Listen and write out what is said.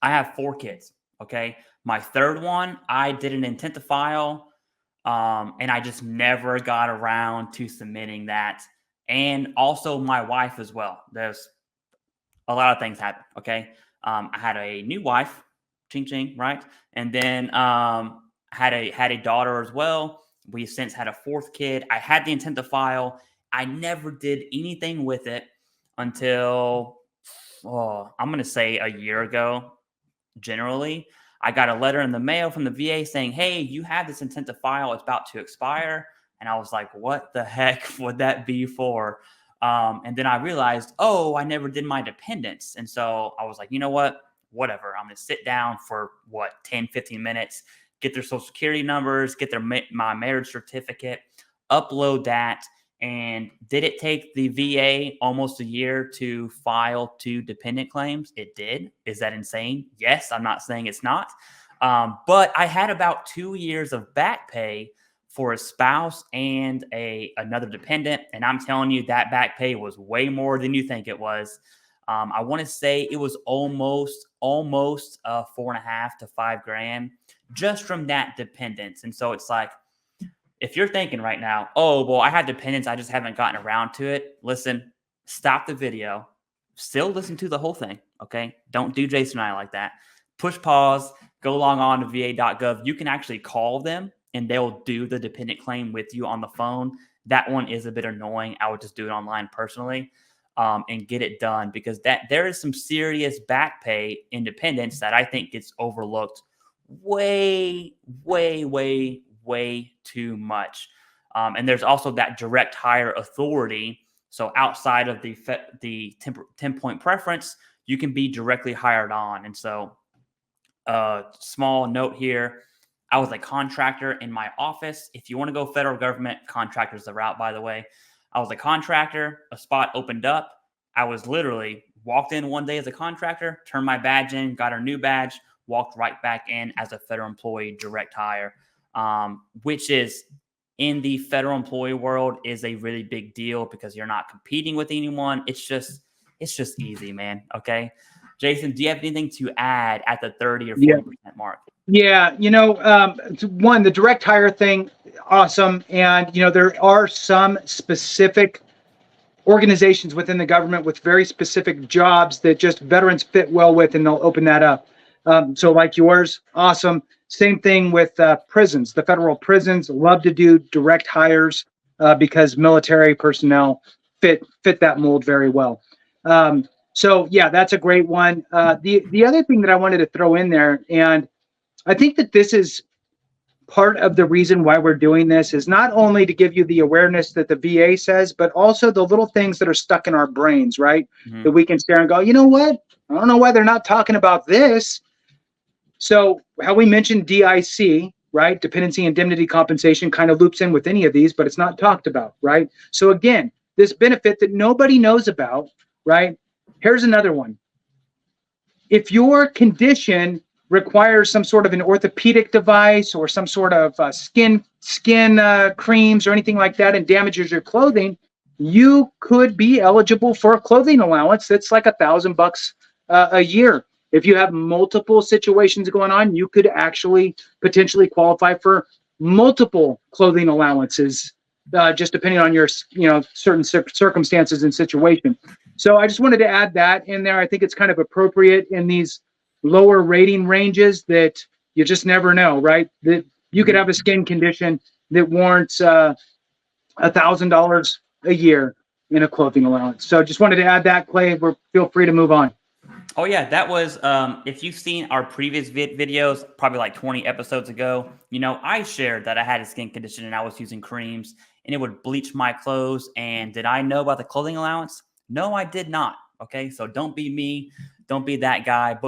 I have 4 kids. Okay. My third one, I did an intent to file. And I just never got around to submitting that. And also my wife as well. There's a lot of things happen. Okay. I had a new wife, ching ching, right? And then had a daughter as well. We since had a 4th kid. I had the intent to file. I never did anything with it until I'm gonna say a year ago. Generally, I got a letter in the mail from the VA saying, "Hey, you have this intent to file. It's about to expire." And I was like, "What the heck would that be for?" And then I realized, oh, I never did my dependents. And so I was like, you know what? Whatever. I'm going to sit down for 10, 15 minutes, get their social security numbers, get my marriage certificate, upload that. And did it take the VA almost a year to file 2 dependent claims? It did. Is that insane? Yes. I'm not saying it's not. But I had about 2 years of back pay for a spouse and another dependent. And I'm telling you, that back pay was way more than you think it was. I want to say it was almost 4.5 to 5 grand just from that dependence. And so it's like, if you're thinking right now, oh, well, I have dependents, I just haven't gotten around to it. Listen, stop the video. Still listen to the whole thing, okay? Don't do Jason and I like that. Push pause, go log on to va.gov. You can actually call them, and they'll do the dependent claim with you on the phone. That one is a bit annoying. I would just do it online personally and get it done, because there is some serious back pay independence that I think gets overlooked way too much. And there's also that direct hire authority. So outside of the 10-point preference, you can be directly hired on. And so small note here, I was a contractor in my office. If you want to go federal government, contractor's the route, by the way. I was a contractor, a spot opened up. I was literally walked in one day as a contractor, turned my badge in, got a new badge, walked right back in as a federal employee, direct hire, which is in the federal employee world is a really big deal because you're not competing with anyone. It's just easy, man. Okay. Jason, do you have anything to add at the 30 or 40% mark? Yeah, one, the direct hire thing, awesome. And, there are some specific organizations within the government with very specific jobs that just veterans fit well with, and they'll open that up. So like yours, awesome. Same thing with prisons. The federal prisons love to do direct hires because military personnel fit that mold very well. So yeah, that's a great one. The other thing that I wanted to throw in there, and I think that this is part of the reason why we're doing this, is not only to give you the awareness that the VA says, but also the little things that are stuck in our brains, right? Mm-hmm. That we can stare and go, you know what? I don't know why they're not talking about this. So how we mentioned DIC, right? Dependency indemnity compensation kind of loops in with any of these, but it's not talked about, right? So again, this benefit that nobody knows about, right? Here's another one. If your condition requires some sort of an orthopedic device or some sort of skin creams or anything like that and damages your clothing, you could be eligible for a clothing allowance that's like $1,000 a year. If you have multiple situations going on, you could actually potentially qualify for multiple clothing allowances, just depending on your certain circumstances and situation. So I just wanted to add that in there. I think it's kind of appropriate in these lower rating ranges that you just never know, right? That you could have a skin condition that warrants $1,000 a year in a clothing allowance. So just wanted to add that, Clay. Feel free to move on. Oh yeah, that was, if you've seen our previous videos, probably like 20 episodes ago, I shared that I had a skin condition and I was using creams and it would bleach my clothes. And did I know about the clothing allowance? No, I did not. Okay. So don't be me. Don't be that guy. But